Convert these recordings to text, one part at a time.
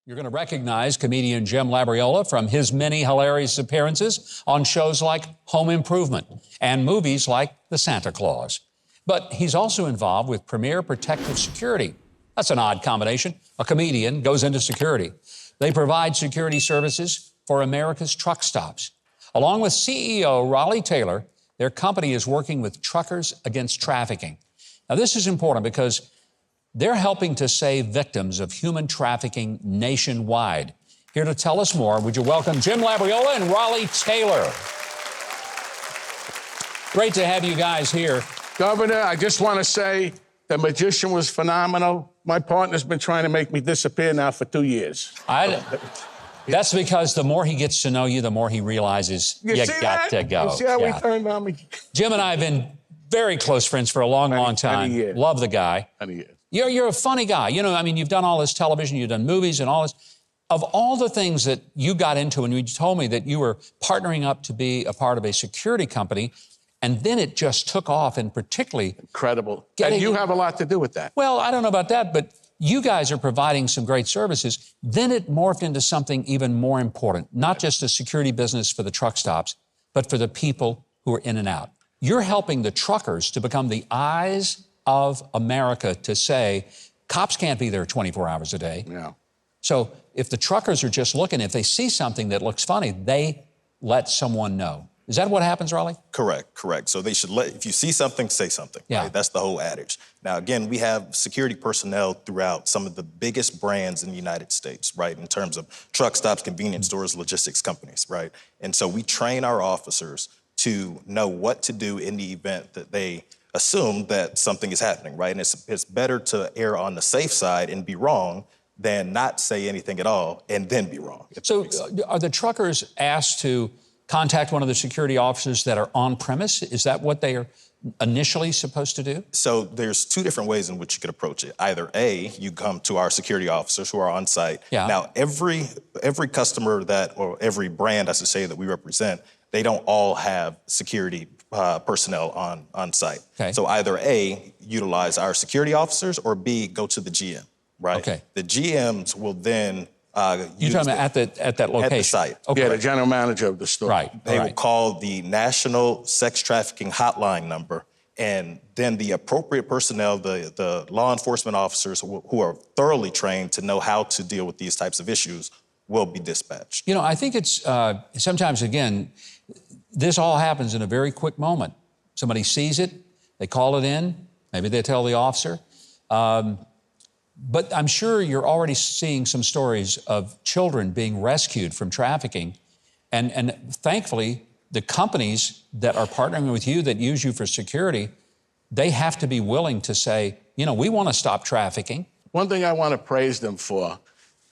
You're going to recognize comedian Jim Labriola from his many hilarious appearances on shows like Home Improvement and movies like The Santa Claus. But he's also involved with Premier Protective Security. That's an odd combination. A comedian goes into security. They provide security services for America's truck stops. Along with CEO Raleigh Taylor, their company is working with truckers against trafficking. Now, this is important because they're helping to save victims of human trafficking nationwide. Here to tell us more, would you welcome Jim Labriola and Raleigh Taylor. Great to have you guys here. Governor, I just want to say the magician was phenomenal. My partner's been trying to make me disappear now for 2 years. That's because the more he gets to know you, the more he realizes you got to go. You see how we turned on me? Jim and I have been very close friends for a long time. Love the guy. You're a funny guy. You know, I mean, you've done all this television, you've done movies and all this. Of all the things that you got into, and you told me that you were partnering up to be a part of a security company, and then it just took off, and particularly... Incredible. And you have a lot to do with that. Well, I don't know about that, but you guys are providing some great services. Then it morphed into something even more important, not just a security business for the truck stops, but for the people who are in and out. You're helping the truckers to become the eyes of America to say, cops can't be there 24 hours a day. Yeah. So if the truckers are just looking, if they see something that looks funny, they let someone know. Is that what happens, Raleigh? Correct. So they should if you see something, say something. Yeah. Right? That's the whole adage. Now, again, we have security personnel throughout some of the biggest brands in the United States, right? In terms of truck stops, convenience stores, logistics companies, right? And so we train our officers to know what to do in the event that they assume that something is happening, right? And it's better to err on the safe side and be wrong than not say anything at all and then be wrong. So are the truckers asked to contact one of the security officers that are on premise? Is that what they are initially supposed to do? So there's two different ways in which you could approach it. Either A, you come to our security officers who are on site. Yeah. Now, every customer or every brand, I should say, that we represent, they don't all have security personnel on site. Okay. So either A, utilize our security officers, or B, go to the GM, right? Okay. The GMs will then You're talking about at that location? At the site. Okay. Yeah, the general manager of the store. Right. They will call the National Sex Trafficking Hotline number, and then the appropriate personnel, the law enforcement officers who are thoroughly trained to know how to deal with these types of issues will be dispatched. You know, I think it's sometimes, again, this all happens in a very quick moment. Somebody sees it, they call it in, maybe they tell the officer. But I'm sure you're already seeing some stories of children being rescued from trafficking. And thankfully, the companies that are partnering with you, that use you for security, they have to be willing to say, you know, we want to stop trafficking. One thing I want to praise them for,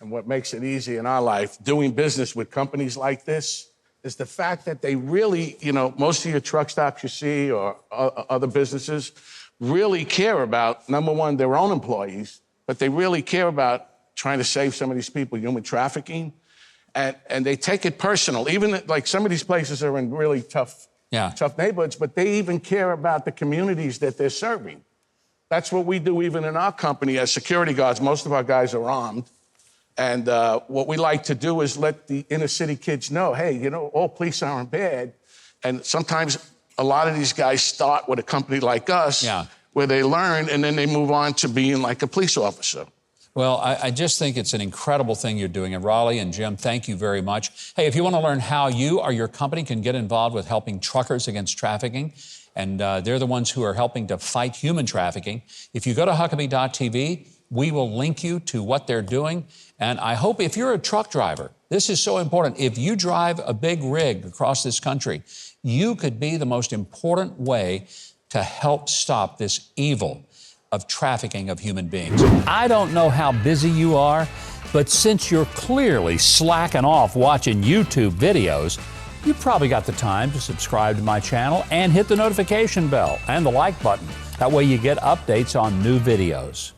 and what makes it easy in our life, doing business with companies like this, is the fact that they really, you know, most of your truck stops you see or other businesses really care about, number one, their own employees, but they really care about trying to save some of these people human trafficking, and they take it personal. Even like some of these places are in really tough neighborhoods, but they even care about the communities that they're serving. That's what we do even in our company as security guards. Most of our guys are armed. And what we like to do is let the inner city kids know, hey, you know, all police aren't bad. And sometimes a lot of these guys start with a company like us, where they learn and then they move on to being like a police officer. Well, I just think it's an incredible thing you're doing. And Raleigh and Jim, thank you very much. Hey, if you want to learn how you or your company can get involved with helping truckers against trafficking, and they're the ones who are helping to fight human trafficking, if you go to Huckabee.tv, we will link you to what they're doing. And I hope if you're a truck driver, this is so important. If you drive a big rig across this country, you could be the most important way to help stop this evil of trafficking of human beings. I don't know how busy you are, but since you're clearly slacking off watching YouTube videos, you probably got the time to subscribe to my channel and hit the notification bell and the like button. That way you get updates on new videos.